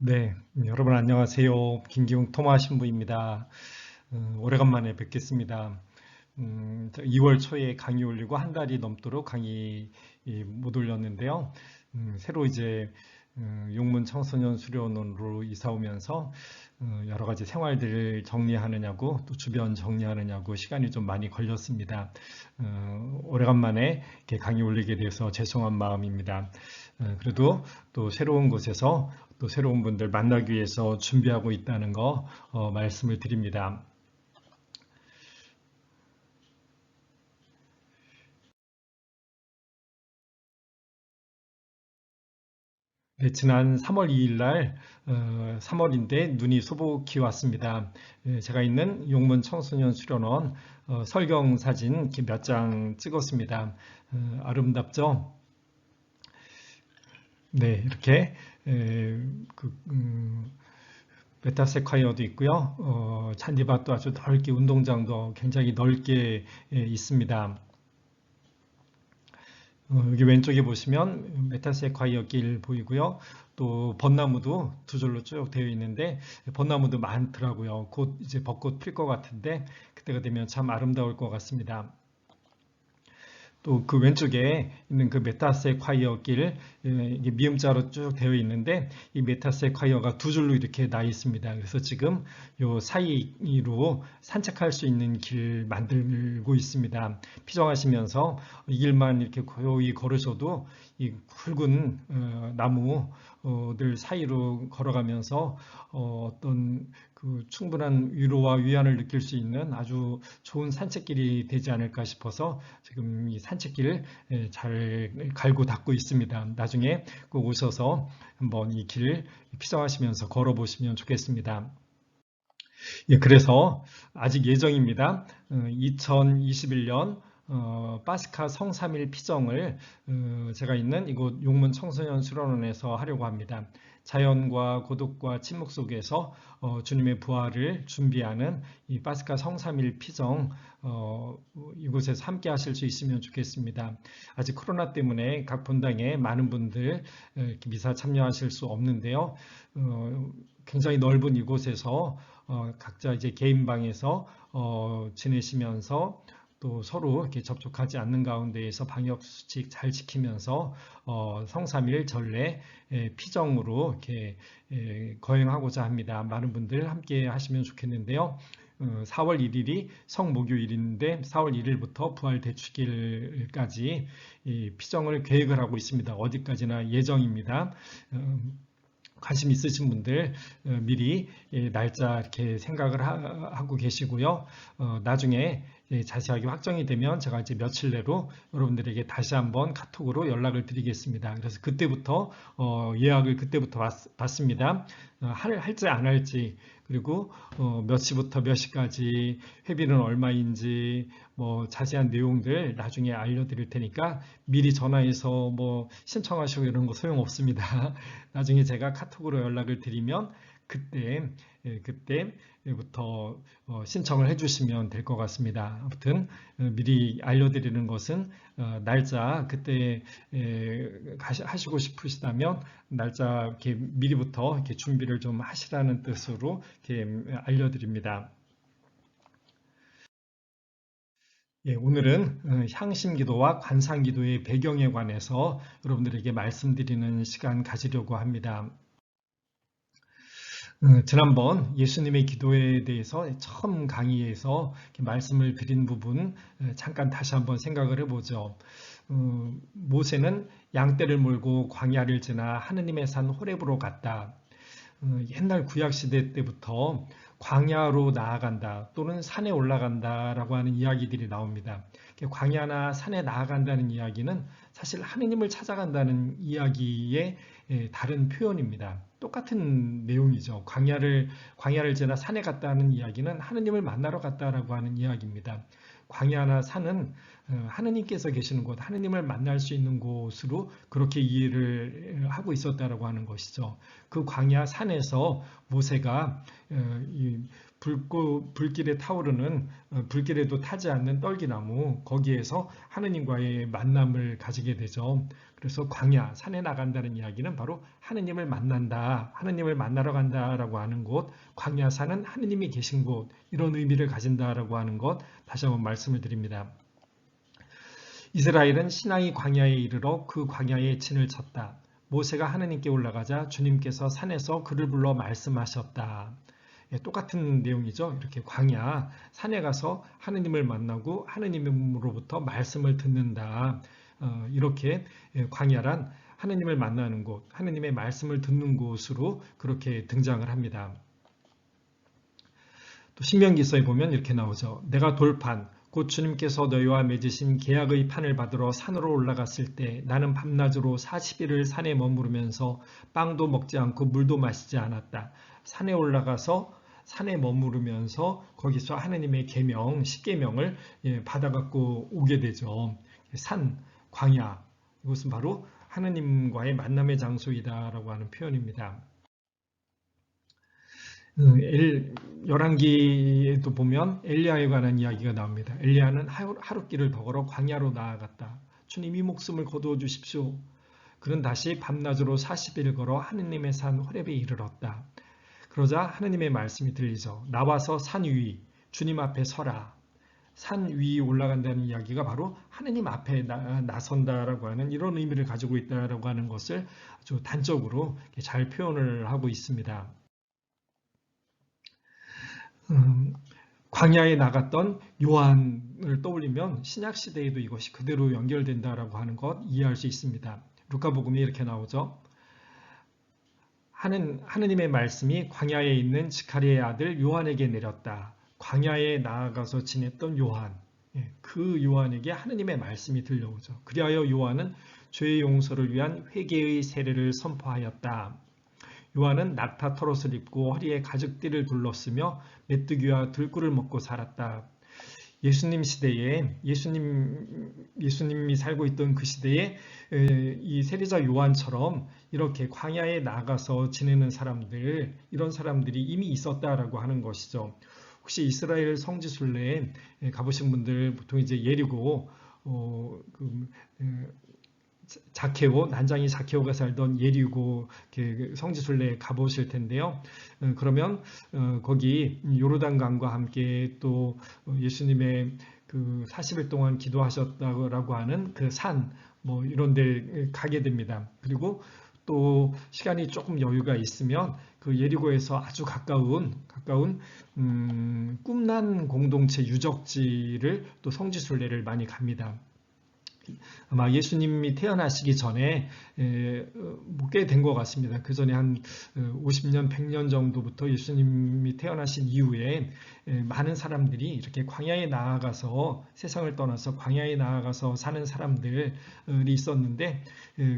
네, 여러분 안녕하세요. 김기웅 토마 신부입니다. 오래간만에 뵙겠습니다. 2월 초에 강의 올리고 한 달이 넘도록 강의 못 올렸는데요. 새로 이제 용문 청소년 수련원으로 이사 오면서 여러 가지 생활들을 정리하느냐고 또 주변 정리하느냐고 시간이 좀 많이 걸렸습니다. 오래간만에 이렇게 강의 올리게 돼서 죄송한 마음입니다. 그래도 또 새로운 곳에서 또 새로운 분들 만나기 위해서 준비하고 있다는 거 말씀을 드립니다. 네, 지난 3월 2일 날 3월인데 눈이 소복히 왔습니다. 제가 있는 용문 청소년 수련원 설경 사진 몇 장 찍었습니다. 아름답죠? 네, 이렇게 그, 메타세콰이어도 있고요. 잔디밭도 아주 넓게 운동장도 굉장히 넓게 있습니다. 여기 왼쪽에 보시면 메타세콰이어 길 보이고요. 또 벚나무도 두 줄로 쭉 되어 있는데 벚나무도 많더라고요. 곧 이제 벚꽃 필 것 같은데 그때가 되면 참 아름다울 것 같습니다. 또 그 왼쪽에 있는 그 메타세콰이어 길, 이게 미음자로 쭉 되어 있는데 이 메타세콰이어가 두 줄로 이렇게 나 있습니다. 그래서 지금 요 사이로 산책할 수 있는 길 만들고 있습니다. 피정하시면서 이 길만 이렇게 고요히 걸으셔도 이 굵은 나무들 사이로 걸어가면서 어떤 그 충분한 위로와 위안을 느낄 수 있는 아주 좋은 산책길이 되지 않을까 싶어서 지금 이 산책길을 잘 갈고 닦고 있습니다. 나중에 꼭 오셔서 한번 이 길을 피정하시면서 걸어보시면 좋겠습니다. 예, 그래서 아직 예정입니다. 2021년 파스카 성삼일 피정을 제가 있는 이곳 용문 청소년 수련원에서 하려고 합니다. 자연과 고독과 침묵 속에서 주님의 부활을 준비하는 이 파스카 성삼일 피정 이곳에서 함께 하실 수 있으면 좋겠습니다. 아직 코로나 때문에 각 본당에 많은 분들 미사 참여하실 수 없는데요. 굉장히 넓은 이곳에서 각자 이제 개인 방에서 지내시면서 또 서로 이렇게 접촉하지 않는 가운데에서 방역 수칙 잘 지키면서 성삼일 전례 피정으로 이렇게 거행하고자 합니다. 많은 분들 함께 하시면 좋겠는데요. 4월 1일이 성목요일인데 4월 1일부터 부활 대축일까지 피정을 계획을 하고 있습니다. 어디까지나 예정입니다. 관심 있으신 분들 미리 날짜 이렇게 생각을 하고 계시고요. 나중에 자세하게 확정이 되면 제가 이제 며칠 내로 여러분들에게 다시 한번 카톡으로 연락을 드리겠습니다. 그래서 그때부터 예약을 그때부터 받습니다. 할지 안 할지 그리고 몇 시부터 몇 시까지 회비는 얼마인지 뭐 자세한 내용들 나중에 알려드릴 테니까 미리 전화해서 뭐 신청하시고 이런 거 소용없습니다. 나중에 제가 카톡으로 연락을 드리면 그때부터 신청을 해주시면 될 것 같습니다. 아무튼 미리 알려드리는 것은 날짜 그때 하시고 싶으시다면 날짜 이렇게 미리부터 이렇게 준비를 좀 하시라는 뜻으로 이렇게 알려드립니다. 예, 오늘은 향신기도와 관상기도의 배경에 관해서 여러분들에게 말씀드리는 시간 가지려고 합니다. 지난번 예수님의 기도에 대해서 처음 강의에서 말씀을 드린 부분 잠깐 다시 한번 생각을 해보죠. 모세는 양떼를 몰고 광야를 지나 하느님의 산 호렙으로 갔다. 옛날 구약시대 때부터 광야로 나아간다 또는 산에 올라간다라고 하는 이야기들이 나옵니다. 광야나 산에 나아간다는 이야기는 사실 하느님을 찾아간다는 이야기의 다른 표현입니다. 똑같은 내용이죠. 광야를 지나 산에 갔다는 이야기는 하느님을 만나러 갔다라고 하는 이야기입니다. 광야나 산은 하느님께서 계시는 곳, 하느님을 만날 수 있는 곳으로 그렇게 이해를 하고 있었다라고 하는 것이죠. 그 광야 산에서 모세가 불길에 타오르는 불길에도 타지 않는 떨기나무 거기에서 하느님과의 만남을 가지게 되죠. 그래서 광야, 산에 나간다는 이야기는 바로 하느님을 만난다, 하느님을 만나러 간다라고 하는 곳, 광야산은 하느님이 계신 곳, 이런 의미를 가진다라고 하는 것 다시 한번 말씀을 드립니다. 이스라엘은 시나이 광야에 이르러 그 광야에 진을 쳤다. 모세가 하느님께 올라가자 주님께서 산에서 그를 불러 말씀하셨다. 예, 똑같은 내용이죠. 이렇게 광야, 산에 가서 하느님을 만나고 하느님으로부터 말씀을 듣는다. 이렇게 광야란 하느님을 만나는 곳, 하느님의 말씀을 듣는 곳으로 그렇게 등장을 합니다. 또 신명기서에 보면 이렇게 나오죠. 내가 돌판, 곧 주님께서 너희와 맺으신 계약의 판을 받으러 산으로 올라갔을 때 나는 밤낮으로 40일을 산에 머무르면서 빵도 먹지 않고 물도 마시지 않았다. 산에 올라가서 산에 머무르면서 거기서 하느님의 계명, 십계명을 받아갖고 오게 되죠. 산, 광야, 이것은 바로 하느님과의 만남의 장소이다라고 하는 표현입니다. 열왕기에도 보면 엘리야에 관한 이야기가 나옵니다. 엘리야는 하룻길을 더 걸어 광야로 나아갔다. 주님 이 목숨을 거두어 주십시오. 그는 다시 밤낮으로 40일을 걸어 하느님의 산 호렙에 이르렀다. 그러자 하느님의 말씀이 들리죠. 나와서 산 위, 주님 앞에 서라. 산 위에 올라간다는 이야기가 바로 하느님 앞에 나선다라고 하는 이런 의미를 가지고 있다라고 하는 것을 아주 단적으로 잘 표현을 하고 있습니다. 광야에 나갔던 요한을 떠올리면 신약 시대에도 이것이 그대로 연결된다라고 하는 것 이해할 수 있습니다. 루카복음에 이렇게 나오죠. 하느님의 말씀이 광야에 있는 지카리의 아들 요한에게 내렸다. 광야에 나아가서 지냈던 요한, 그 요한에게 하느님의 말씀이 들려오죠. 그리하여 요한은 죄의 용서를 위한 회개의 세례를 선포하였다. 요한은 낙타 털옷을 입고 허리에 가죽띠를 둘렀으며 메뚜기와 들꿀을 먹고 살았다. 예수님 시대에 예수님이 살고 있던 그 시대에 이 세례자 요한처럼 이렇게 광야에 나가서 지내는 사람들, 이런 사람들이 이미 있었다라고 하는 것이죠. 혹시 이스라엘 성지순례에 가보신 분들 보통 이제 예리고 자케오, 난장이 자케오가 살던 예리고 성지순례에 가보실 텐데요. 그러면 거기 요르단강과 함께 또 예수님의 그 40일 동안 기도하셨다고 하는 그 산, 뭐 이런 데 가게 됩니다. 그리고 또 시간이 조금 여유가 있으면 그 예리고에서 아주 가까운 꿈난 공동체 유적지를 또 성지순례를 많이 갑니다. 아마 예수님이 태어나시기 전에 꽤 된 것 같습니다. 그 전에 한 50년, 100년 정도부터 예수님이 태어나신 이후에 많은 사람들이 이렇게 광야에 나아가서 세상을 떠나서 광야에 나아가서 사는 사람들이 있었는데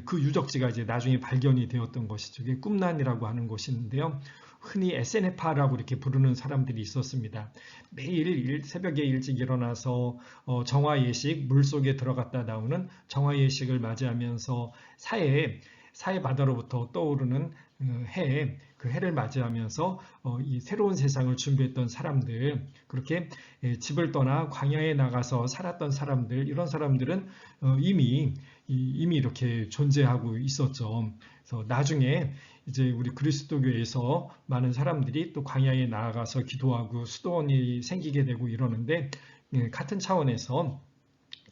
그 유적지가 이제 나중에 발견이 되었던 것이죠. 이게 꿈난이라고 하는 곳인데요. 흔히 에세네파라고 이렇게 부르는 사람들이 있었습니다. 매일 새벽에 일찍 일어나서 정화 예식, 물속에 들어갔다 나오는 정화 예식을 맞이하면서 사해 바다로부터 떠오르는 해, 그 해를 맞이하면서 이 새로운 세상을 준비했던 사람들, 그렇게 집을 떠나 광야에 나가서 살았던 사람들, 이런 사람들은 이미 이렇게 존재하고 있었죠. 그래서 나중에 이제 우리 그리스도교에서 많은 사람들이 또 광야에 나아가서 기도하고 수도원이 생기게 되고 이러는데 같은 차원에서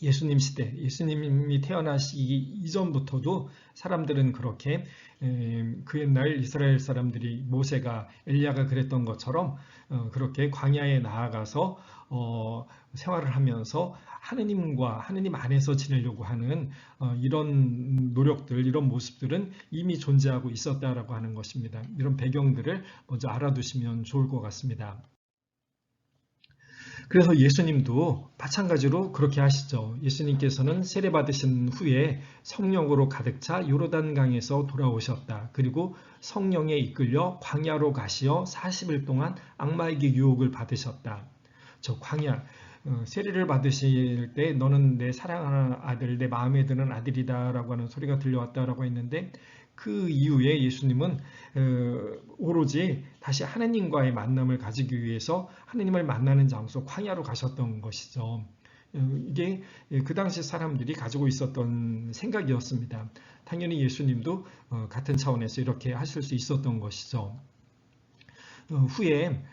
예수님 시대, 예수님이 태어나시기 이전부터도 사람들은 그렇게 그 옛날 이스라엘 사람들이 모세가 엘리야가 그랬던 것처럼 그렇게 광야에 나아가서 생활을 하면서 하느님 안에서 지내려고 하는 이런 노력들, 이런 모습들은 이미 존재하고 있었다라고 하는 것입니다. 이런 배경들을 먼저 알아두시면 좋을 것 같습니다. 그래서 예수님도 마찬가지로 그렇게 하시죠. 예수님께서는 세례받으신 후에 성령으로 가득 차 요르단강에서 돌아오셨다. 그리고 성령에 이끌려 광야로 가시어 40일 동안 악마에게 유혹을 받으셨다. 저 광야, 세례를 받으실 때 너는 내 사랑하는 아들, 내 마음에 드는 아들이다 라고 하는 소리가 들려왔다라고 했는데 그 이후에 예수님은 오로지 다시 하나님과의 만남을 가지기 위해서 하나님을 만나는 장소 광야로 가셨던 것이죠. 이게 그 당시 사람들이 가지고 있었던 생각이었습니다. 당연히 예수님도 같은 차원에서 이렇게 하실 수 있었던 것이죠. 후에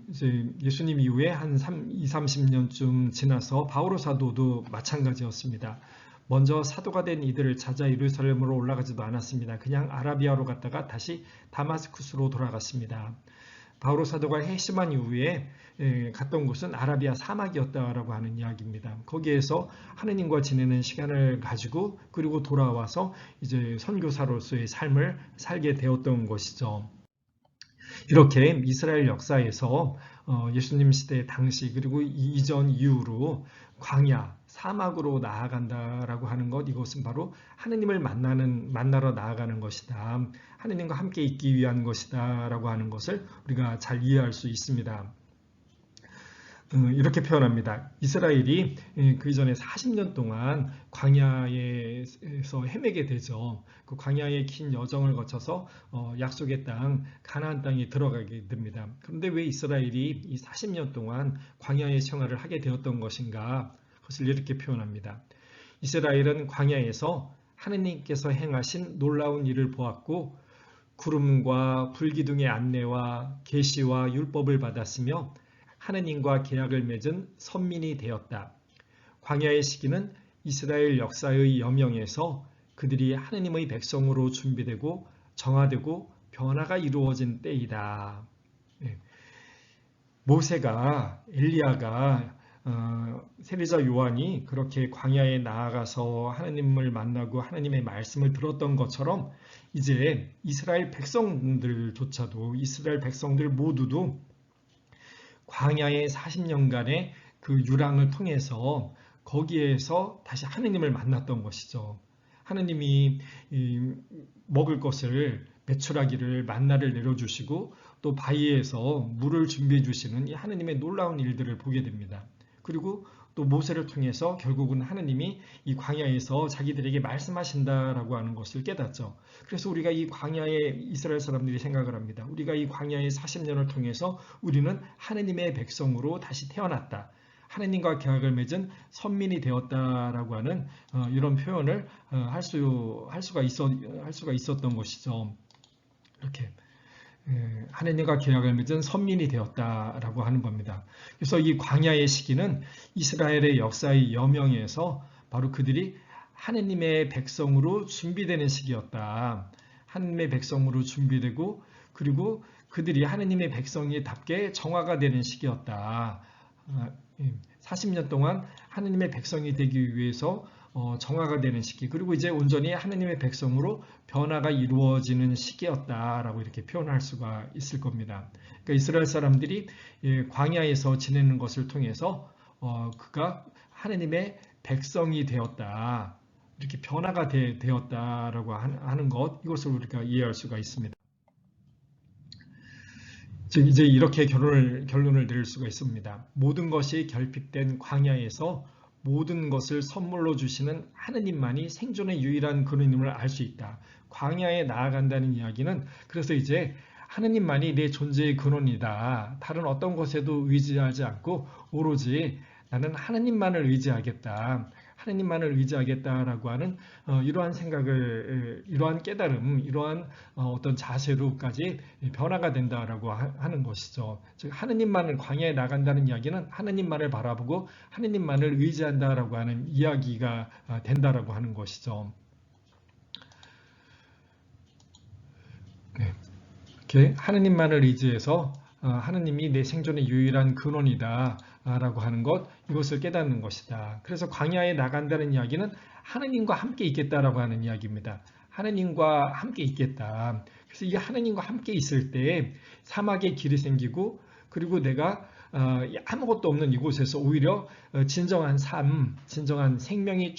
이제 예수님 이후에 한 20-30년쯤 지나서 바오로 사도도 마찬가지였습니다. 먼저 사도가 된 이들을 찾아 예루살렘으로 올라가지도 않았습니다. 그냥 아라비아로 갔다가 다시 다마스쿠스로 돌아갔습니다. 바오로 사도가 핵심한 이후에 갔던 곳은 아라비아 사막이었다라고 하는 이야기입니다. 거기에서 하느님과 지내는 시간을 가지고 그리고 돌아와서 이제 선교사로서의 삶을 살게 되었던 것이죠. 이렇게 이스라엘 역사에서 예수님 시대 당시 그리고 이전 이후로 광야, 사막으로 나아간다라고 하는 것, 이것은 바로 하느님을 만나러 나아가는 것이다. 하느님과 함께 있기 위한 것이다 라고 하는 것을 우리가 잘 이해할 수 있습니다. 이렇게 표현합니다. 이스라엘이 그 이전에 40년 동안 광야에서 헤매게 되죠. 그 광야의 긴 여정을 거쳐서 약속의 땅, 가나안 땅에 들어가게 됩니다. 그런데 왜 이스라엘이 이 40년 동안 광야의 생활을 하게 되었던 것인가? 그것을 이렇게 표현합니다. 이스라엘은 광야에서 하느님께서 행하신 놀라운 일을 보았고 구름과 불기둥의 안내와 계시와 율법을 받았으며 하느님과 계약을 맺은 선민이 되었다. 광야의 시기는 이스라엘 역사의 여명에서 그들이 하느님의 백성으로 준비되고 정화되고 변화가 이루어진 때이다. 모세가, 엘리야가, 세리자 요한이 그렇게 광야에 나아가서 하느님을 만나고 하느님의 말씀을 들었던 것처럼 이제 이스라엘 백성들조차도, 이스라엘 백성들 모두도 광야의 40년간의 그 유랑을 통해서 거기에서 다시 하느님을 만났던 것이죠. 하느님이 먹을 것을 메추라기를 만나를 내려주시고 또 바위에서 물을 준비해 주시는 이 하느님의 놀라운 일들을 보게 됩니다. 그리고 또 모세를 통해서 결국은 하느님이 이 광야에서 자기들에게 말씀하신다라고 하는 것을 깨닫죠. 그래서 우리가 이 광야에 이스라엘 사람들이 생각을 합니다. 우리가 이 광야의 40년을 통해서 우리는 하느님의 백성으로 다시 태어났다. 하느님과 계약을 맺은 선민이 되었다라고 하는 이런 표현을 할 수가 있었던 것이죠. 이렇게. 하느님과 계약을 맺은 선민이 되었다라고 하는 겁니다. 그래서 이 광야의 시기는 이스라엘의 역사의 여명에서 바로 그들이 하느님의 백성으로 준비되는 시기였다. 하느님의 백성으로 준비되고 그리고 그들이 하느님의 백성이답게 정화가 되는 시기였다. 40년 동안 하느님의 백성이 되기 위해서 정화가 되는 시기, 그리고 이제 온전히 하느님의 백성으로 변화가 이루어지는 시기였다라고 이렇게 표현할 수가 있을 겁니다. 그러니까 이스라엘 사람들이 광야에서 지내는 것을 통해서 그가 하느님의 백성이 되었다, 이렇게 변화가 되었다라고 하는 것, 이것을 우리가 이해할 수가 있습니다. 즉 이제 이렇게 결론을 내릴 수가 있습니다. 모든 것이 결핍된 광야에서 모든 것을 선물로 주시는 하느님만이 생존의 유일한 근원임을 알 수 있다. 광야에 나아간다는 이야기는 그래서 이제 하느님만이 내 존재의 근원이다. 다른 어떤 것에도 의지하지 않고 오로지 나는 하느님만을 의지하겠다. 하느님만을 의지하겠다라고 하는 이러한 생각을, 이러한 깨달음, 이러한 어떤 자세로까지 변화가 된다라고 하는 것이죠. 즉 하느님만을, 광야에 나간다는 이야기는 하느님만을 바라보고 하느님만을 의지한다라고 하는 이야기가 된다라고 하는 것이죠. 네. 이렇게 하느님만을 의지해서 하느님이 내 생존의 유일한 근원이다 라고 하는 것, 이것을 깨닫는 것이다. 그래서 광야에 나간다는 이야기는 하느님과 함께 있겠다라고 하는 이야기입니다. 하느님과 함께 있겠다. 그래서 이 하느님과 함께 있을 때 사막에 길이 생기고 그리고 내가 아무것도 없는 이곳에서 오히려 진정한 삶, 진정한 생명이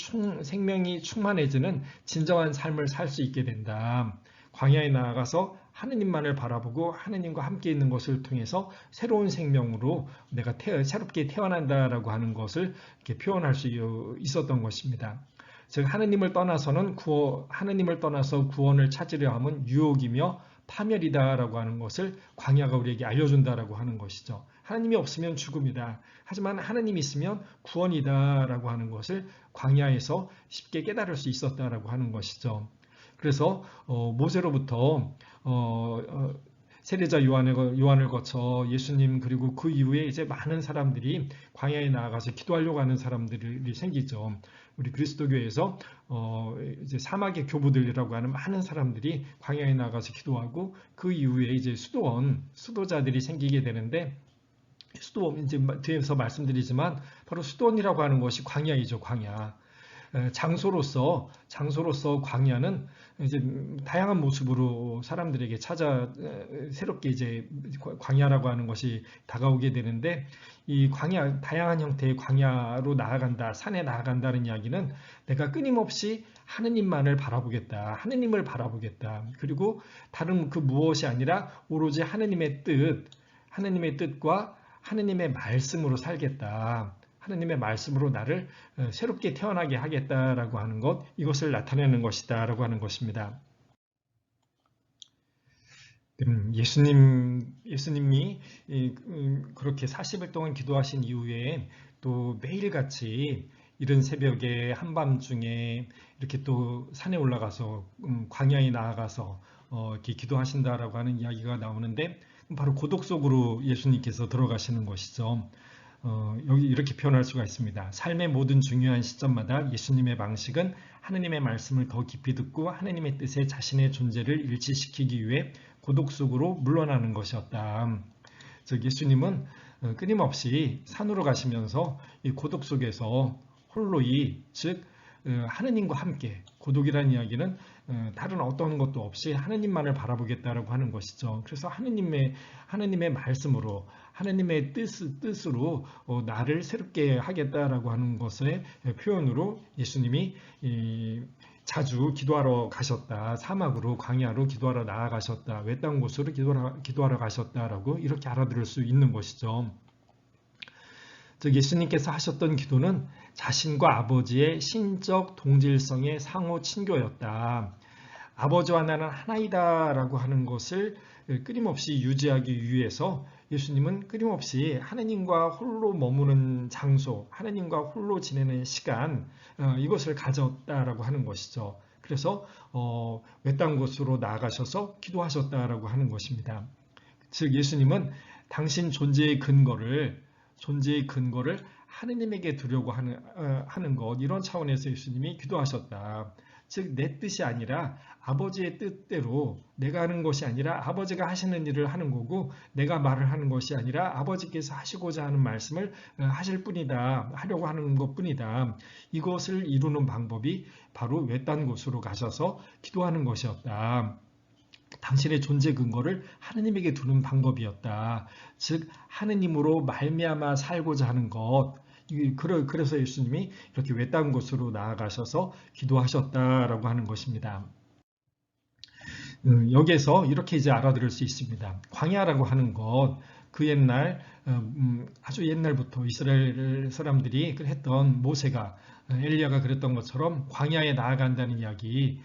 충만해지는 진정한 삶을 살 수 있게 된다. 광야에 나아가서 하느님만을 바라보고 하느님과 함께 있는 것을 통해서 새로운 생명으로 내가 새롭게 태어난다라고 하는 것을 이렇게 표현할 수 있었던 것입니다. 즉 하느님을 떠나서 구원을 찾으려 함은 유혹이며 파멸이다라고 하는 것을 광야가 우리에게 알려준다라고 하는 것이죠. 하나님이 없으면 죽음이다. 하지만 하나님이 있으면 구원이다라고 하는 것을 광야에서 쉽게 깨달을 수 있었다라고 하는 것이죠. 그래서 모세로부터 세례자 요한을 거쳐 예수님 그리고 그 이후에 이제 많은 사람들이 광야에 나아가서 기도하려고 하는 사람들이 생기죠. 우리 그리스도교에서 이제 사막의 교부들이라고 하는 많은 사람들이 광야에 나가서 기도하고 그 이후에 이제 수도자들이 생기게 되는데 수도원 이제 뒤에서 말씀드리지만 바로 수도원이라고 하는 것이 광야이죠, 광야. 장소로서 광야는 이제 다양한 모습으로 사람들에게 새롭게 이제 광야라고 하는 것이 다가오게 되는데 이 광야, 다양한 형태의 광야로 나아간다, 산에 나아간다는 이야기는 내가 끊임없이 하느님만을 바라보겠다, 하느님을 바라보겠다. 그리고 다른 그 무엇이 아니라 오로지 하느님의 뜻과 하느님의 말씀으로 살겠다. 하느님의 말씀으로 나를 새롭게 태어나게 하겠다라고 하는 것, 이것을 나타내는 것이다 라고 하는 것입니다. 예수님이 그렇게 40일 동안 기도하신 이후에 또 매일같이 이른 새벽에 한밤중에 이렇게 또 산에 올라가서 광야에 나아가서 이렇게 기도하신다라고 하는 이야기가 나오는데 바로 고독 속으로 예수님께서 들어가시는 것이죠. 여기 이렇게 표현할 수가 있습니다. 삶의 모든 중요한 시점마다 예수님의 방식은 하느님의 말씀을 더 깊이 듣고 하느님의 뜻에 자신의 존재를 일치시키기 위해 고독 속으로 물러나는 것이었다. 즉 예수님은 끊임없이 산으로 가시면서 이 고독 속에서 홀로이, 즉 하느님과 함께, 고독이라는 이야기는 다른 어떤 것도 없이 하느님만을 바라보겠다라고 하는 것이죠. 그래서 하느님의 말씀으로, 하느님의 뜻으로 나를 새롭게 하겠다라고 하는 것의 표현으로 예수님이 자주 기도하러 가셨다. 사막으로, 광야로 기도하러 나아가셨다. 외딴 곳으로 기도하러 가셨다라고 이렇게 알아들을 수 있는 것이죠. 즉 예수님께서 하셨던 기도는 자신과 아버지의 신적 동질성의 상호 친교였다. 아버지와 나는 하나이다 라고 하는 것을 끊임없이 유지하기 위해서 예수님은 끊임없이 하나님과 홀로 머무는 장소, 하나님과 홀로 지내는 시간, 이것을 가졌다라고 하는 것이죠. 그래서 외딴 곳으로 나아가셔서 기도하셨다라고 하는 것입니다. 즉 예수님은 당신 존재의 근거를 하느님에게 두려고 하는 것, 이런 차원에서 예수님이 기도하셨다. 즉 내 뜻이 아니라 아버지의 뜻대로 내가 하는 것이 아니라 아버지가 하시는 일을 하는 거고 내가 말을 하는 것이 아니라 아버지께서 하시고자 하는 말씀을 하려고 하는 것뿐이다. 이것을 이루는 방법이 바로 외딴 곳으로 가셔서 기도하는 것이었다. 당신의 존재 근거를 하느님에게 두는 방법이었다. 즉 하느님으로 말미암아 살고자 하는 것. 그래서 예수님이 이렇게 외딴 곳으로 나아가셔서 기도하셨다라고 하는 것입니다. 여기에서 이렇게 이제 알아들을 수 있습니다. 광야라고 하는 것, 그 옛날 아주 옛날부터 이스라엘 사람들이 했던 모세가 엘리야가 그랬던 것처럼 광야에 나아간다는 이야기,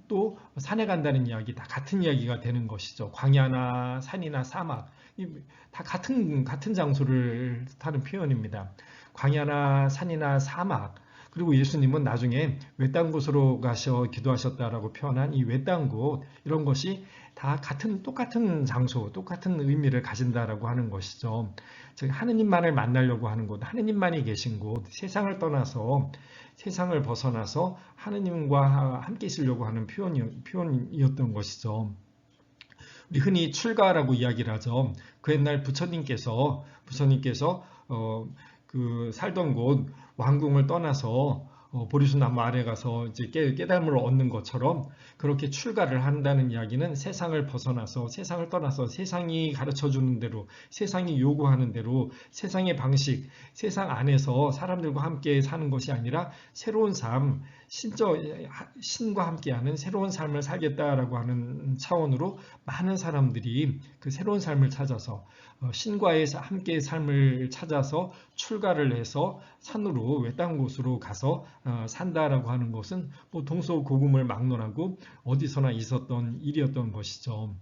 또 산에 간다는 이야기, 다 같은 이야기가 되는 것이죠. 광야나 산이나 사막, 다 같은 장소를 뜻하는 표현입니다. 광야나 산이나 사막, 그리고 예수님은 나중에 외딴 곳으로 가셔 기도하셨다라고 표현한 이 외딴 곳, 이런 것이 다 똑같은 장소, 똑같은 의미를 가진다라고 하는 것이죠. 즉 하느님만을 만나려고 하는 곳, 하느님만이 계신 곳, 세상을 떠나서 세상을 벗어나서 하느님과 함께 있으려고 하는 표현이었던 것이죠. 우리 흔히 출가라고 이야기를 하죠. 그 옛날 부처님께서 그 살던 곳 왕궁을 떠나서 보리수나무 아래 가서 이제 깨달음을 얻는 것처럼 그렇게 출가를 한다는 이야기는 세상을 벗어나서 세상을 떠나서 세상이 가르쳐주는 대로, 세상이 요구하는 대로, 세상의 방식, 세상 안에서 사람들과 함께 사는 것이 아니라 새로운 삶, 신과 함께하는 새로운 삶을 살겠다라고 하는 차원으로 많은 사람들이 그 새로운 삶을 찾아서 신과의 함께 삶을 찾아서 출가를 해서 산으로 외딴 곳으로 가서 산다라고 하는 것은 뭐 동서고금을 막론하고 어디서나 있었던 일이었던 것이죠.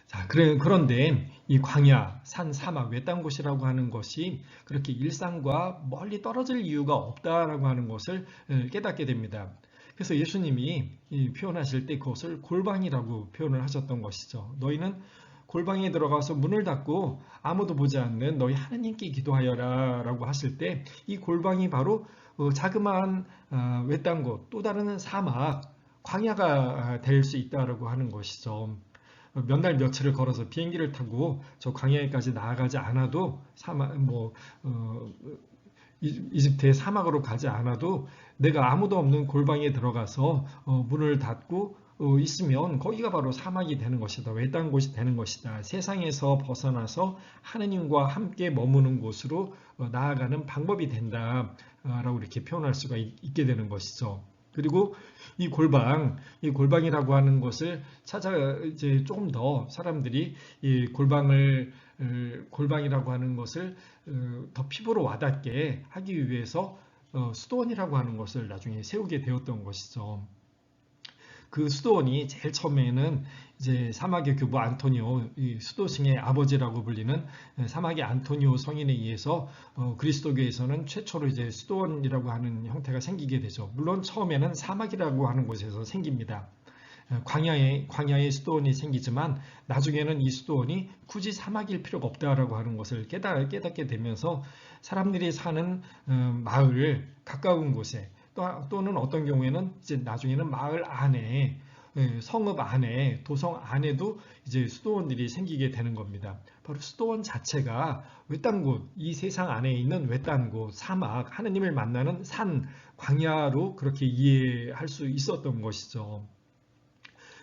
자, 그런데 이 광야, 산, 사막, 외딴 곳이라고 하는 것이 그렇게 일상과 멀리 떨어질 이유가 없다라고 하는 것을 깨닫게 됩니다. 그래서 예수님이 표현하실 때 그것을 골방이라고 표현을 하셨던 것이죠. 너희는 골방에 들어가서 문을 닫고 아무도 보지 않는 너희 하나님께 기도하여라 라고 하실 때 이 골방이 바로 자그마한 외딴 곳, 또 다른 사막, 광야가 될 수 있다라고 하는 것이죠. 몇 날 며칠을 걸어서 비행기를 타고 저 광야에까지 나아가지 않아도 이집트의 사막으로 가지 않아도 내가 아무도 없는 골방에 들어가서 문을 닫고 있으면 거기가 바로 사막이 되는 것이다. 외딴 곳이 되는 것이다. 세상에서 벗어나서 하느님과 함께 머무는 곳으로 나아가는 방법이 된다라고 이렇게 표현할 수가 있게 되는 것이죠. 그리고 이 골방이라고 하는 것을 이제 조금 더 사람들이 이 골방이라고 하는 것을 더 피부로 와닿게 하기 위해서 수도원이라고 하는 것을 나중에 세우게 되었던 것이죠. 그 수도원이 제일 처음에는 이제 사마귀 교부 안토니오, 이 수도승의 아버지라고 불리는 사마귀 안토니오 성인에 의해서 그리스도교에서는 최초로 이제 수도원이라고 하는 형태가 생기게 되죠. 물론 처음에는 사막이라고 하는 곳에서 생깁니다. 광야의 수도원이 생기지만 나중에는 이 수도원이 굳이 사막일 필요가 없다라고 하는 것을 깨닫게 되면서 사람들이 사는 마을 가까운 곳에 또는 어떤 경우에는 이제 나중에는 마을 안에 성읍 안에 도성 안에도 이제 수도원들이 생기게 되는 겁니다. 바로 수도원 자체가 외딴 곳, 이 세상 안에 있는 외딴 곳, 사막, 하느님을 만나는 산, 광야로 그렇게 이해할 수 있었던 것이죠.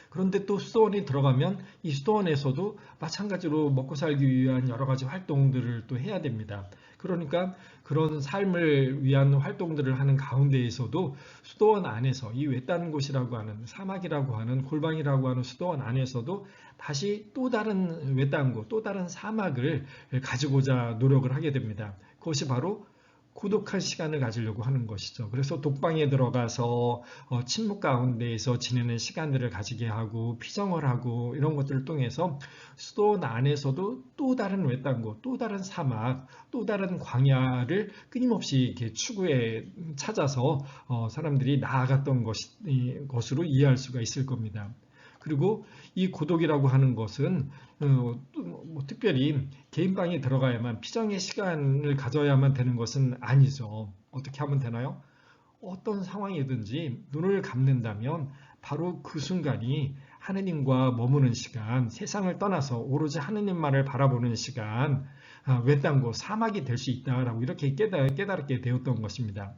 그런데 또 수도원에 들어가면 이 수도원에서도 마찬가지로 먹고 살기 위한 여러 가지 활동들을 또 해야 됩니다. 그러니까 그런 삶을 위한 활동들을 하는 가운데에서도 수도원 안에서 이 외딴 곳이라고 하는 사막이라고 하는 골방이라고 하는 수도원 안에서도 다시 또 다른 외딴 곳, 또 다른 사막을 가지고자 노력을 하게 됩니다. 그것이 바로 고독한 시간을 가지려고 하는 것이죠. 그래서 독방에 들어가서 침묵 가운데에서 지내는 시간들을 가지게 하고 피정을 하고 이런 것들을 통해서 수도원 안에서도 또 다른 외딴 곳, 또 다른 사막, 또 다른 광야를 끊임없이 이렇게 추구해 찾아서 사람들이 나아갔던 것으로 이해할 수가 있을 겁니다. 그리고 이 고독이라고 하는 것은 특별히 개인방에 들어가야만 피정의 시간을 가져야만 되는 것은 아니죠. 어떻게 하면 되나요? 어떤 상황이든지 눈을 감는다면 바로 그 순간이 하느님과 머무는 시간, 세상을 떠나서 오로지 하느님만을 바라보는 시간, 외딴 곳, 사막이 될 수 있다라고 이렇게 깨달게 되었던 것입니다.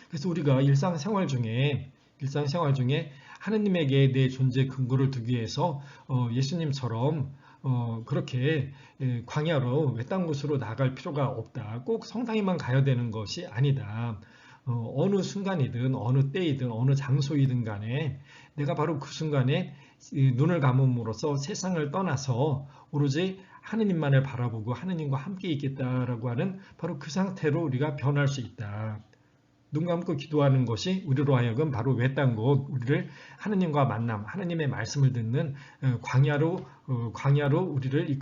그래서 우리가 일상생활 중에 하느님에게 내 존재 근거를 두기 위해서 예수님처럼 그렇게 광야로 외딴 곳으로 나갈 필요가 없다. 꼭 성당에만 가야 되는 것이 아니다. 어느 순간이든 어느 때이든 어느 장소이든 간에 내가 바로 그 순간에 눈을 감음으로써 세상을 떠나서 오로지 하느님만을 바라보고 하느님과 함께 있겠다라고 하는 바로 그 상태로 우리가 변할 수 있다. 눈 감고 기도하는 것이 우리로 하여금 바로 외딴 곳, 우리를 하느님과 만남, 하느님의 말씀을 듣는 광야로 우리를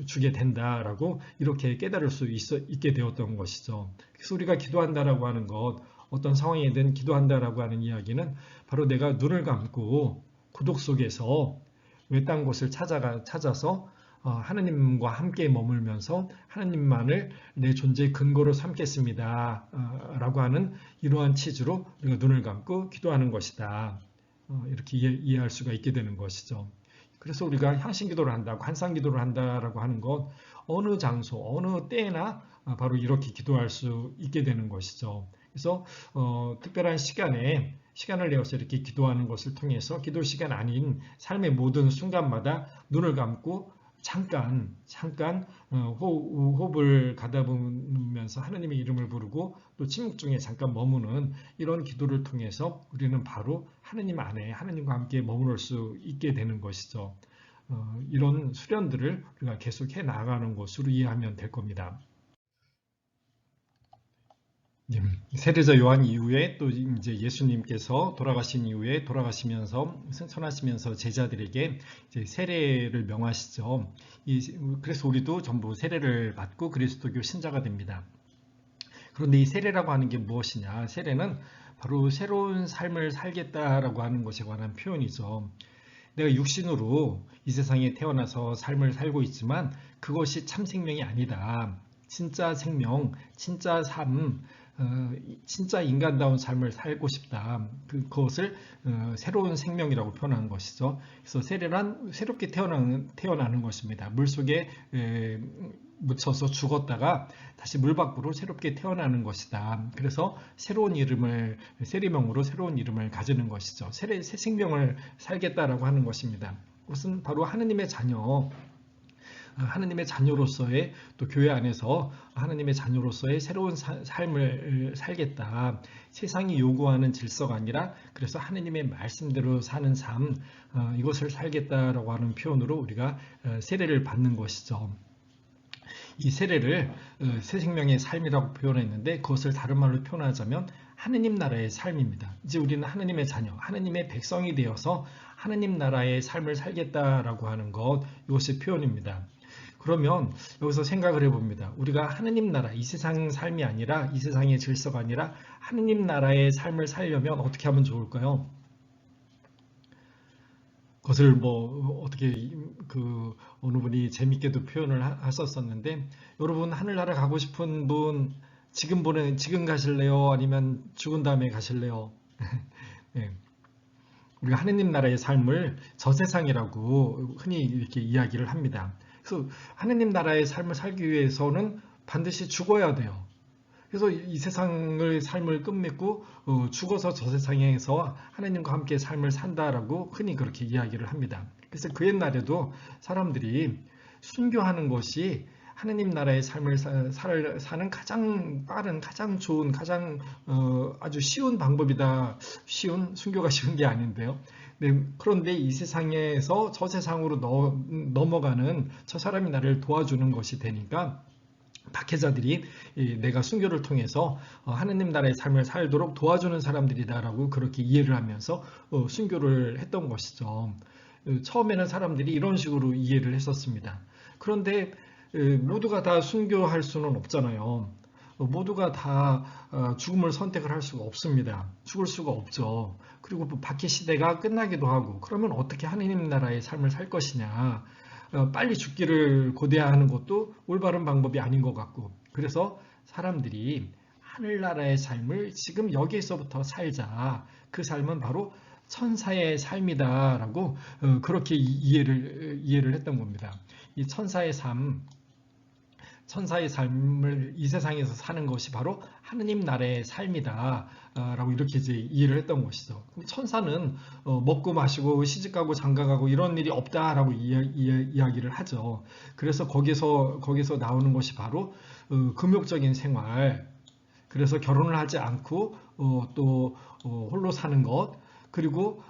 주게 된다라고 이렇게 깨달을 수 있게 되었던 것이죠. 그래서 우리가 기도한다라고 하는 것, 어떤 상황이든 기도한다라고 하는 이야기는 바로 내가 눈을 감고 고독 속에서 외딴 곳을 찾아서 하느님과 함께 머물면서 하느님만을 내 존재의 근거로 삼겠습니다. 라고 하는 이러한 취지로 우리가 눈을 감고 기도하는 것이다. 이렇게 이해할 수가 있게 되는 것이죠. 그래서 우리가 향신기도를 한다고 환상기도를 한다라고 하는 것 어느 장소, 어느 때나 바로 이렇게 기도할 수 있게 되는 것이죠. 그래서 특별한 시간을 내어서 이렇게 기도하는 것을 통해서 기도 시간 아닌 삶의 모든 순간마다 눈을 감고 잠깐 호흡을 가다보면서 하나님의 이름을 부르고 또 침묵 중에 잠깐 머무는 이런 기도를 통해서 우리는 바로 하나님 안에 하나님과 함께 머무를 수 있게 되는 것이죠. 이런 수련들을 우리가 계속해 나가는 것으로 이해하면 될 겁니다. 세례자 요한 이후에 또 이제 예수님께서 돌아가신 이후에 돌아가시면서 승천하시면서 제자들에게 이제 세례를 명하시죠. 그래서 우리도 전부 세례를 받고 그리스도교 신자가 됩니다. 그런데 이 세례라고 하는 게 무엇이냐? 세례는 바로 새로운 삶을 살겠다라고 하는 것에 관한 표현이죠. 내가 육신으로 이 세상에 태어나서 삶을 살고 있지만 그것이 참 생명이 아니다. 진짜 생명, 진짜 삶, 진짜 인간다운 삶을 살고 싶다. 그것을 새로운 생명이라고 표현하는 것이죠. 그래서 세례란 새롭게 태어나는 것입니다. 물속에 묻혀서 죽었다가 다시 물 밖으로 새롭게 태어나는 것이다. 그래서 새로운 이름을 세례명으로 새로운 이름을 가지는 것이죠. 새 생명을 살겠다라고 하는 것입니다. 그것은 바로 하느님의 자녀, 하느님의 자녀로서의 또 교회 안에서 하느님의 자녀로서의 새로운 삶을 살겠다. 세상이 요구하는 질서가 아니라 그래서 하느님의 말씀대로 사는 삶, 이것을 살겠다라고 하는 표현으로 우리가 세례를 받는 것이죠. 이 세례를 새 생명의 삶이라고 표현했는데 그것을 다른 말로 표현하자면 하느님 나라의 삶입니다. 이제 우리는 하느님의 자녀, 하느님의 백성이 되어서 하느님 나라의 삶을 살겠다라고 하는 것, 이것이 표현입니다. 그러면 여기서 생각을 해봅니다. 우리가 하느님 나라, 이 세상 삶이 아니라 이 세상의 질서가 아니라 하느님 나라의 삶을 살려면 어떻게 하면 좋을까요? 그것을 뭐 어떻게 어느 분이 재밌게도 표현을 하셨었는데, 여러분 하늘나라 가고 싶은 분 지금 가실래요? 아니면 죽은 다음에 가실래요? 네. 우리가 하느님 나라의 삶을 저 세상이라고 흔히 이렇게 이야기를 합니다. 그래서 하느님 나라의 삶을 살기 위해서는 반드시 죽어야 돼요. 그래서 이 세상의 삶을 끝맺고 죽어서 저 세상에서 하나님과 함께 삶을 산다라고 흔히 그렇게 이야기를 합니다. 그래서 그 옛날에도 사람들이 순교하는 것이 하나님 나라의 삶을 사는 가장 빠른, 가장 좋은, 가장 아주 쉬운 방법이다. 순교가 쉬운 게 아닌데요. 네, 그런데 이 세상에서 저 세상으로 넘어가는 저 사람이 나를 도와주는 것이 되니까 박해자들이 내가 순교를 통해서 하느님 나라의 삶을 살도록 도와주는 사람들이다라고 그렇게 이해를 하면서 순교를 했던 것이죠. 처음에는 사람들이 이런 식으로 이해를 했었습니다. 그런데 모두가 다 순교할 수는 없잖아요. 모두가 다 죽음을 선택을 할 수가 없습니다. 죽을 수가 없죠. 그리고 박해 시대가 끝나기도 하고, 그러면 어떻게 하느님 나라의 삶을 살 것이냐. 빨리 죽기를 고대하는 것도 올바른 방법이 아닌 것 같고, 그래서 사람들이 하늘나라의 삶을 지금 여기에서부터 살자. 그 삶은 바로 천사의 삶이다라고 그렇게 이해를 했던 겁니다. 이 천사의 삶을 이 세상에서 사는 것이 바로 하느님 나라의 삶이다 라고 이렇게 이제 이해를 했던 것이죠. 천사는 먹고 마시고 시집가고 장가가고 이런 일이 없다라고 이야기를 하죠. 그래서 거기서 나오는 것이 바로 금욕적인 생활, 그래서 결혼을 하지 않고 또 홀로 사는 것, 그리고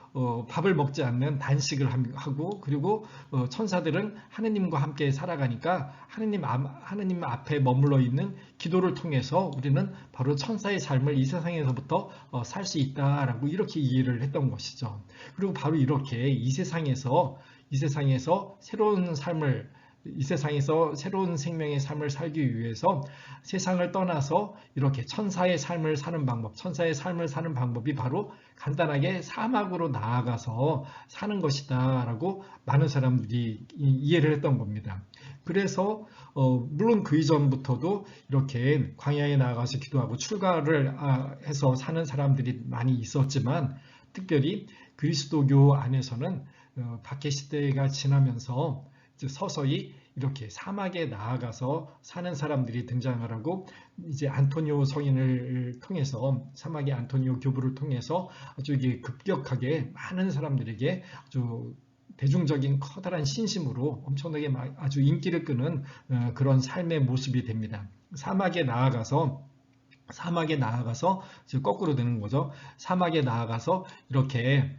밥을 먹지 않는 단식을 하고, 그리고 천사들은 하느님과 함께 살아가니까 하느님 앞에 머물러 있는 기도를 통해서 우리는 바로 천사의 삶을 이 세상에서부터 살 수 있다라고 이렇게 이해를 했던 것이죠. 그리고 바로 이렇게 이 세상에서 새로운 삶을, 이 세상에서 새로운 생명의 삶을 살기 위해서 세상을 떠나서 이렇게 천사의 삶을 사는 방법이 바로 간단하게 사막으로 나아가서 사는 것이다 라고 많은 사람들이 이해를 했던 겁니다. 그래서 물론 그 이전부터도 이렇게 광야에 나아가서 기도하고 출가를 해서 사는 사람들이 많이 있었지만, 특별히 그리스도교 안에서는 박해 시대가 지나면서 서서히 이렇게 사막에 나아가서 사는 사람들이 등장을 하고, 이제 안토니오 성인을 통해서, 사막의 안토니오 교부를 통해서 아주 이게 급격하게 많은 사람들에게 아주 대중적인 커다란 신심으로 엄청나게 아주 인기를 끄는 그런 삶의 모습이 됩니다. 사막에 나아가서 거꾸로 되는 거죠. 사막에 나아가서 이렇게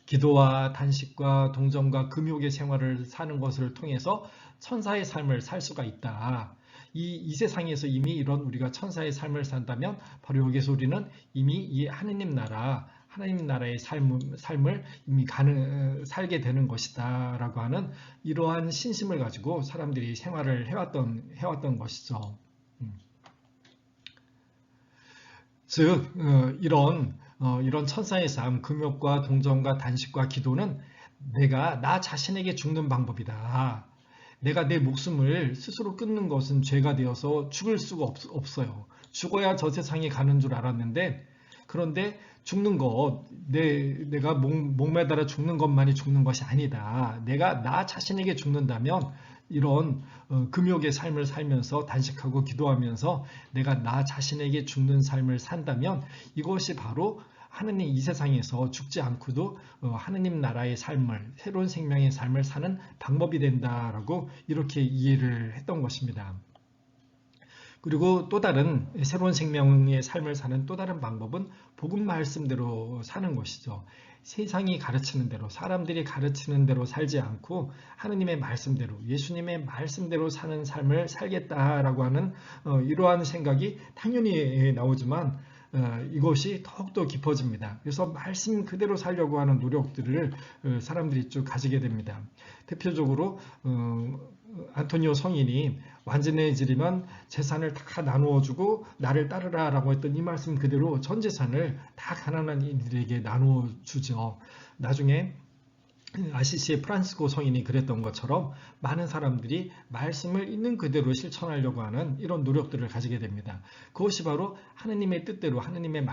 기도와 단식과 동정과 금욕의 생활을 사는 것을 통해서 천사의 삶을 살 수가 있다. 이 세상에서 이미 이런 우리가 천사의 삶을 산다면 바로 여기서 우리는 이미 이 하느님 나라의 삶을 이미 살게 되는 것이다 라고 하는 이러한 신심을 가지고 사람들이 생활을 해왔던 것이죠. 즉 이런 천사의 삶, 금욕과 동정과 단식과 기도는 내가 나 자신에게 죽는 방법이다. 내가 내 목숨을 스스로 끊는 것은 죄가 되어서 죽을 수가 없어요. 죽어야 저 세상에 가는 줄 알았는데, 그런데 죽는 것, 내가 목매달아 죽는 것만이 죽는 것이 아니다. 내가 나 자신에게 죽는다면 이런 금욕의 삶을 살면서 단식하고 기도하면서 내가 나 자신에게 죽는 삶을 산다면 이것이 바로 하느님 이 세상에서 죽지 않고도 하느님 나라의 삶을, 새로운 생명의 삶을 사는 방법이 된다라고 이렇게 이해를 했던 것입니다. 그리고 또 다른 새로운 생명의 삶을 사는 또 다른 방법은 복음 말씀대로 사는 것이죠. 세상이 가르치는 대로, 사람들이 가르치는 대로 살지 않고 하느님의 말씀대로, 예수님의 말씀대로 사는 삶을 살겠다라고 하는 이러한 생각이 당연히 나오지만 이것이 더욱더 깊어집니다. 그래서 말씀 그대로 살려고 하는 노력들을 사람들이 쭉 가지게 됩니다. 대표적으로 안토니오 성인이 완전해지려면 재산을 다 나누어주고 나를 따르라 라고 했던 이 말씀 그대로 전 재산을 다 가난한 이들에게 나누어주죠. 나중에 아시시의 프란시스코 성인이 그랬던 것처럼 많은 사람들이 말씀을 있는 그대로 실천하려고 하는 이런 노력들을 가지게 됩니다. 그것이 바로 하느님의 뜻대로 하느님의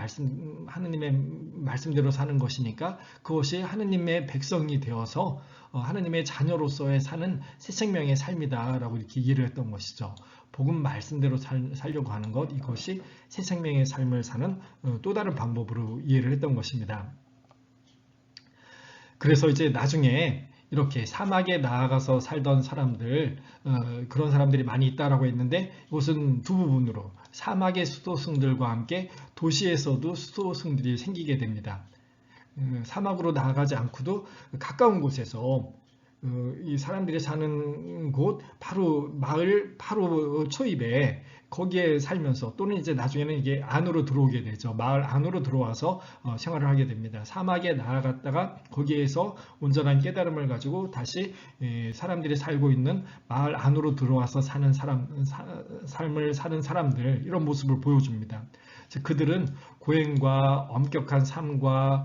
말씀대로 사는 것이니까 그것이 하느님의 백성이 되어서 하느님의 자녀로서의 사는 새 생명의 삶이다라고 이렇게 이해를 했던 것이죠. 복음 말씀대로 살려고 하는 것, 이것이 새 생명의 삶을 사는 또 다른 방법으로 이해를 했던 것입니다. 그래서 이제 나중에 이렇게 사막에 나아가서 살던 사람들, 그런 사람들이 많이 있다라고 했는데 이것은 두 부분으로 사막의 수도승들과 함께 도시에서도 수도승들이 생기게 됩니다. 사막으로 나아가지 않고도 가까운 곳에서 이 사람들이 사는 곳 바로 마을 바로 초입에 거기에 살면서 또는 이제 나중에는 이게 안으로 들어오게 되죠. 마을 안으로 들어와서 생활을 하게 됩니다. 사막에 나아갔다가 거기에서 온전한 깨달음을 가지고 다시 사람들이 살고 있는 마을 안으로 들어와서 사는 삶을 사는 사람들, 이런 모습을 보여줍니다. 그들은 고행과 엄격한 삶과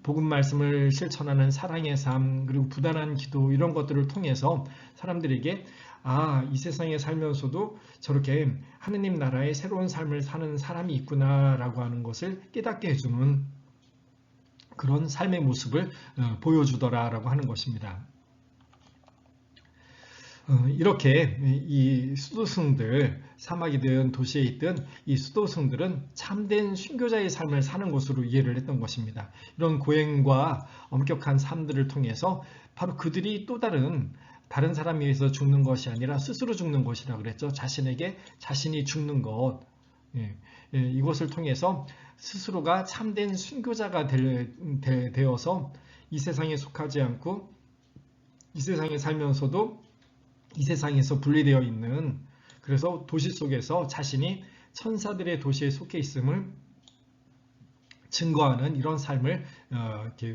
복음 말씀을 실천하는 사랑의 삶, 그리고 부단한 기도, 이런 것들을 통해서 사람들에게 이 세상에 살면서도 저렇게 하느님 나라의 새로운 삶을 사는 사람이 있구나라고 하는 것을 깨닫게 해주는 그런 삶의 모습을 보여주더라라고 하는 것입니다. 이렇게 이 수도승들, 사막이든 도시에 있든 이 수도승들은 참된 순교자의 삶을 사는 것으로 이해를 했던 것입니다. 이런 고행과 엄격한 삶들을 통해서 바로 그들이 또 다른 사람에 의해서 죽는 것이 아니라 스스로 죽는 것이라고 그랬죠. 자신이 죽는 것, 이것을 통해서 스스로가 참된 순교자가 되어서 이 세상에 속하지 않고 이 세상에 살면서도 이 세상에서 분리되어 있는, 그래서 도시 속에서 자신이 천사들의 도시에 속해 있음을 증거하는 이런 삶을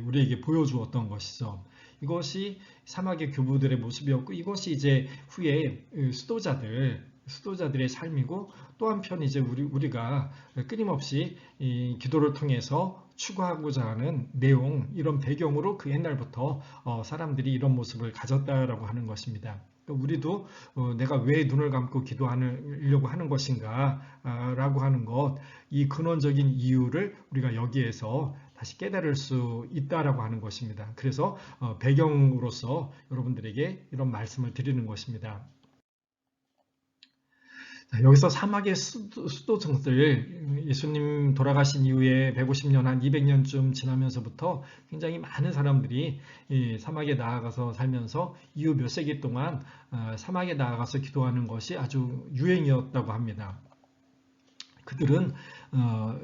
우리에게 보여주었던 것이죠. 이것이 사막의 교부들의 모습이었고, 이것이 이제 후에 수도자들의 삶이고, 또 한편 이제 우리가 끊임없이 이 기도를 통해서 추구하고자 하는 내용, 이런 배경으로 그 옛날부터 사람들이 이런 모습을 가졌다라고 하는 것입니다. 우리도 내가 왜 눈을 감고 기도하려고 하는 것인가 라고 하는 것, 이 근원적인 이유를 우리가 여기에서 다시 깨달을 수 있다라고 하는 것입니다. 그래서 배경으로서 여러분들에게 이런 말씀을 드리는 것입니다. 여기서 사막의 수도승들, 예수님 돌아가신 이후에 150년, 한 200년쯤 지나면서부터 굉장히 많은 사람들이 이 사막에 나아가서 살면서 이후 몇 세기 동안 사막에 나아가서 기도하는 것이 아주 유행이었다고 합니다. 그들은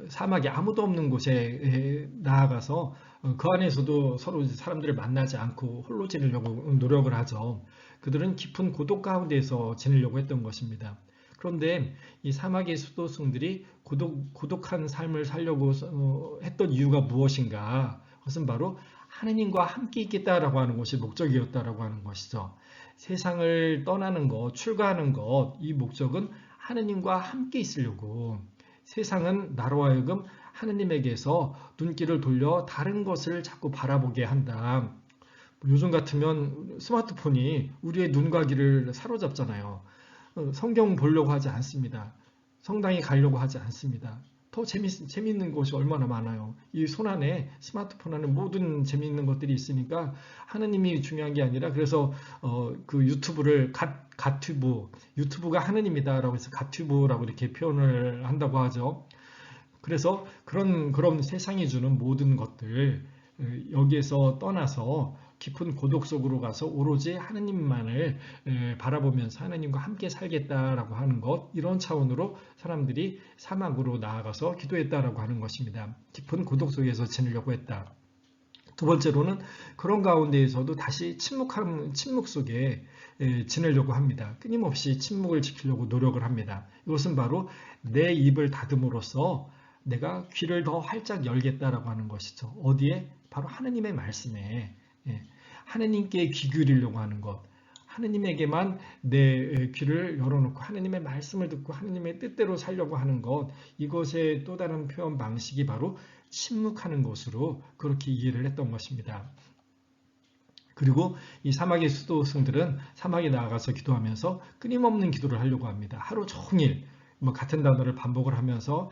사막에 아무도 없는 곳에 나아가서 그 안에서도 서로 사람들을 만나지 않고 홀로 지내려고 노력을 하죠. 그들은 깊은 고독 가운데서 지내려고 했던 것입니다. 그런데 이 사막의 수도승들이 고독한 삶을 살려고 했던 이유가 무엇인가? 그것은 바로 하느님과 함께 있겠다라고 하는 것이 목적이었다라고 하는 것이죠. 세상을 떠나는 것, 출가하는 것, 이 목적은 하느님과 함께 있으려고. 세상은 나로 하여금 하느님에게서 눈길을 돌려 다른 것을 자꾸 바라보게 한다. 요즘 같으면 스마트폰이 우리의 눈과 귀를 사로잡잖아요. 성경 보려고 하지 않습니다. 성당에 가려고 하지 않습니다. 더 재밌는 것이 얼마나 많아요. 이 손안에 스마트폰 안에 모든 재미있는 것들이 있으니까 하느님이 중요한 게 아니라, 그래서 그 유튜브를 유튜브가 하느님이다라고 해서 갓튜브라고 이렇게 표현을 한다고 하죠. 그래서 그런 세상이 주는 모든 것들, 여기에서 떠나서 깊은 고독 속으로 가서 오로지 하느님만을 바라보면서 하느님과 함께 살겠다라고 하는 것, 이런 차원으로 사람들이 사막으로 나아가서 기도했다라고 하는 것입니다. 깊은 고독 속에서 지내려고 했다. 두 번째로는 그런 가운데에서도 다시 침묵 속에 지내려고 합니다. 끊임없이 침묵을 지키려고 노력을 합니다. 이것은 바로 내 입을 닫음으로써 내가 귀를 더 활짝 열겠다라고 하는 것이죠. 어디에? 바로 하느님의 말씀에. 하느님께 귀 기울이려고 하는 것. 하느님에게만 내 귀를 열어놓고 하느님의 말씀을 듣고 하느님의 뜻대로 살려고 하는 것. 이것의 또 다른 표현 방식이 바로 침묵하는 것으로 그렇게 이해를 했던 것입니다. 그리고 이 사막의 수도승들은 사막에 나아가서 기도하면서 끊임없는 기도를 하려고 합니다. 하루 종일 같은 단어를 반복을 하면서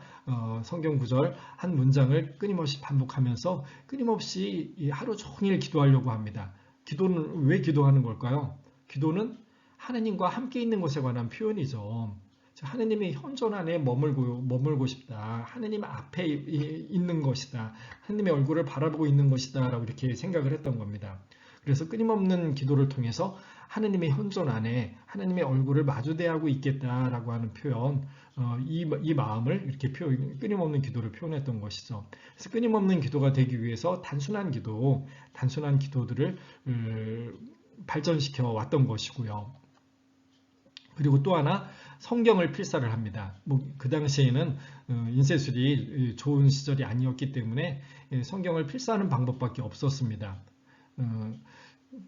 성경 구절 한 문장을 끊임없이 반복하면서 끊임없이 하루 종일 기도하려고 합니다. 기도는 왜 기도하는 걸까요? 기도는 하느님과 함께 있는 것에 관한 표현이죠. 하느님의 현존 안에 머물고 싶다. 하느님 앞에 있는 것이다. 하느님의 얼굴을 바라보고 있는 것이다. 라고 이렇게 생각을 했던 겁니다. 그래서 끊임없는 기도를 통해서 하느님의 현존 안에 하느님의 얼굴을 마주대하고 있겠다라고 하는 표현, 이 마음을 이렇게 끊임없는 기도를 표현했던 것이죠. 그래서 끊임없는 기도가 되기 위해서 단순한 기도들을 발전시켜 왔던 것이고요. 그리고 또 하나 성경을 필사를 합니다. 그 당시에는 인쇄술이 좋은 시절이 아니었기 때문에 성경을 필사하는 방법밖에 없었습니다.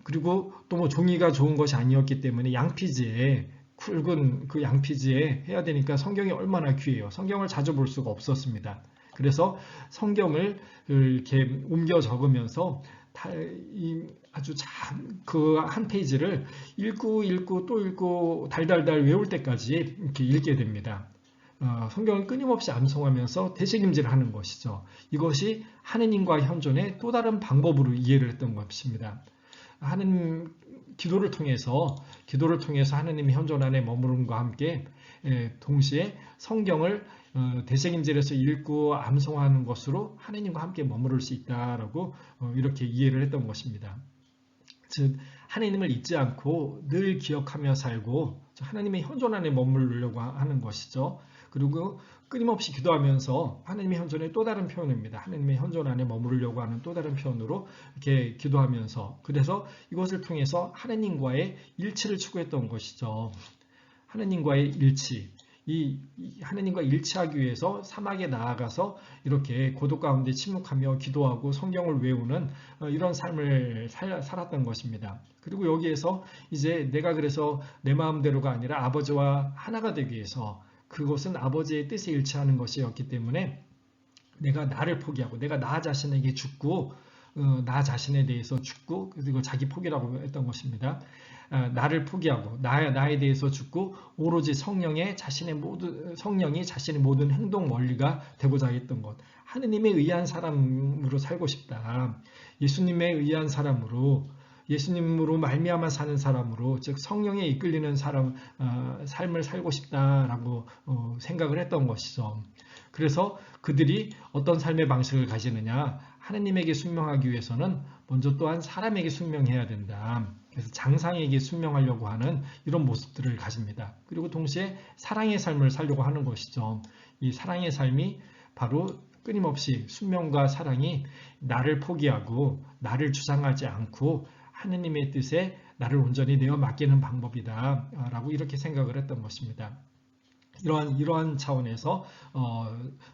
그리고 또 종이가 좋은 것이 아니었기 때문에 양피지에, 굵은 그 양피지에 해야 되니까 성경이 얼마나 귀해요. 성경을 자주 볼 수가 없었습니다. 그래서 성경을 이렇게 옮겨 적으면서 아주 그 한 페이지를 읽고 또 읽고 달달달 외울 때까지 이렇게 읽게 됩니다. 성경을 끊임없이 암송하면서 되새김질을 하는 것이죠. 이것이 하느님과 현존의 또 다른 방법으로 이해를 했던 것입니다. 하느님 기도를 통해서 하느님의 현존 안에 머무름과 함께 동시에 성경을 되새김질해서 읽고 암송하는 것으로 하느님과 함께 머무를 수 있다라고 이렇게 이해를 했던 것입니다. 즉 하느님을 잊지 않고 늘 기억하며 살고 하나님의 현존 안에 머무르려고 하는 것이죠. 그리고 끊임없이 기도하면서 하나님의 현존의 또 다른 표현입니다. 하나님의 현존 안에 머무르려고 하는 또 다른 표현으로 이렇게 기도하면서, 그래서 이것을 통해서 하나님과의 일치를 추구했던 것이죠. 하나님과의 일치. 이 하나님과 일치하기 위해서 사막에 나아가서 이렇게 고독 가운데 침묵하며 기도하고 성경을 외우는 이런 삶을 살았던 것입니다. 그리고 여기에서 이제 내가 그래서 내 마음대로가 아니라 아버지와 하나가 되기 위해서, 그것은 아버지의 뜻에 일치하는 것이었기 때문에 내가 나를 포기하고 내가 나 자신에게 죽고 나 자신에 대해서 죽고, 그리고 자기 포기라고 했던 것입니다. 나를 포기하고 나에 대해서 죽고 오로지 성령이 자신의 모든 행동 원리가 되고자 했던 것. 하느님에 의한 사람으로 살고 싶다. 예수님에 의한 사람으로, 예수님으로 말미암아 사는 사람으로, 즉 성령에 이끌리는 사람 삶을 살고 싶다라고 생각을 했던 것이죠. 그래서 그들이 어떤 삶의 방식을 가지느냐, 하느님에게 순명하기 위해서는 먼저 또한 사람에게 순명해야 된다. 그래서 장상에게 순명하려고 하는 이런 모습들을 가집니다. 그리고 동시에 사랑의 삶을 살려고 하는 것이죠. 이 사랑의 삶이 바로 끊임없이 순명과 사랑이 나를 포기하고 나를 주장하지 않고 하느님의 뜻에 나를 온전히 내어 맡기는 방법이다 라고 이렇게 생각을 했던 것입니다. 이러한 차원에서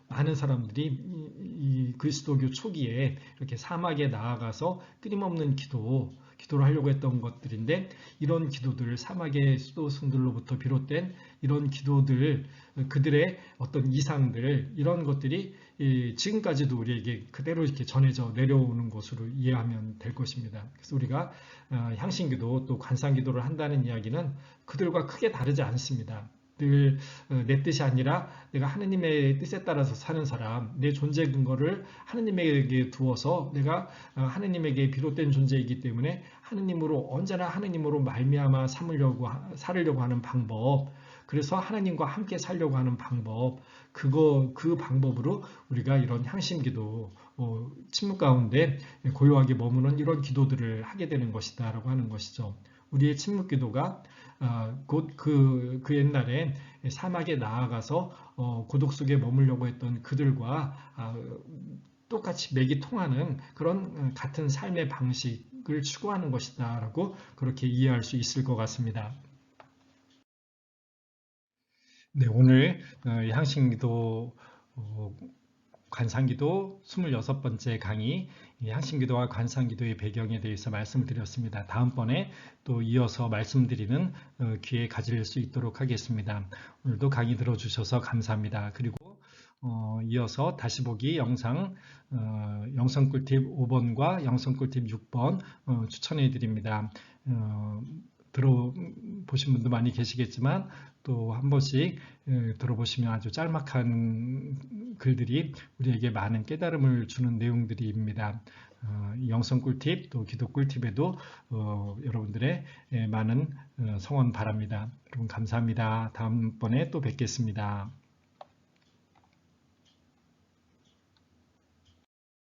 많은 사람들이 이 그리스도교 초기에 이렇게 사막에 나아가서 끊임없는 기도를 하려고 했던 것들인데, 이런 기도들, 사막의 수도승들로부터 비롯된 이런 기도들, 그들의 어떤 이상들, 이런 것들이 지금까지도 우리에게 그대로 이렇게 전해져 내려오는 것으로 이해하면 될 것입니다. 그래서 우리가 향신기도 또 관상기도를 한다는 이야기는 그들과 크게 다르지 않습니다. 늘 내 뜻이 아니라 내가 하느님의 뜻에 따라서 사는 사람, 내 존재 근거를 하느님에게 두어서 내가 하느님에게 비롯된 존재이기 때문에 하느님으로, 언제나 하느님으로 말미암아 살으려고 하는 방법, 그래서 하나님과 함께 살려고 하는 방법, 그 방법으로 우리가 이런 향심기도, 침묵 가운데 고요하게 머무는 이런 기도들을 하게 되는 것이다 라고 하는 것이죠. 우리의 침묵 기도가 곧 그 옛날에 사막에 나아가서 고독 속에 머물려고 했던 그들과 똑같이 맥이 통하는 그런 같은 삶의 방식을 추구하는 것이다 라고 그렇게 이해할 수 있을 것 같습니다. 네, 오늘 향신기도, 관상기도 26번째 강의, 향신기도와 관상기도의 배경에 대해서 말씀을 드렸습니다. 다음번에 또 이어서 말씀드리는 기회 가질 수 있도록 하겠습니다. 오늘도 강의 들어주셔서 감사합니다. 그리고 이어서 다시 보기 영상 꿀팁 5번과 영상 꿀팁 6번 추천해 드립니다. 들어보신 분도 많이 계시겠지만 또 한 번씩 들어보시면 아주 짤막한 글들이 우리에게 많은 깨달음을 주는 내용들입니다. 영성 꿀팁 또 기도 꿀팁에도 여러분들의 많은 성원 바랍니다. 여러분 감사합니다. 다음번에 또 뵙겠습니다.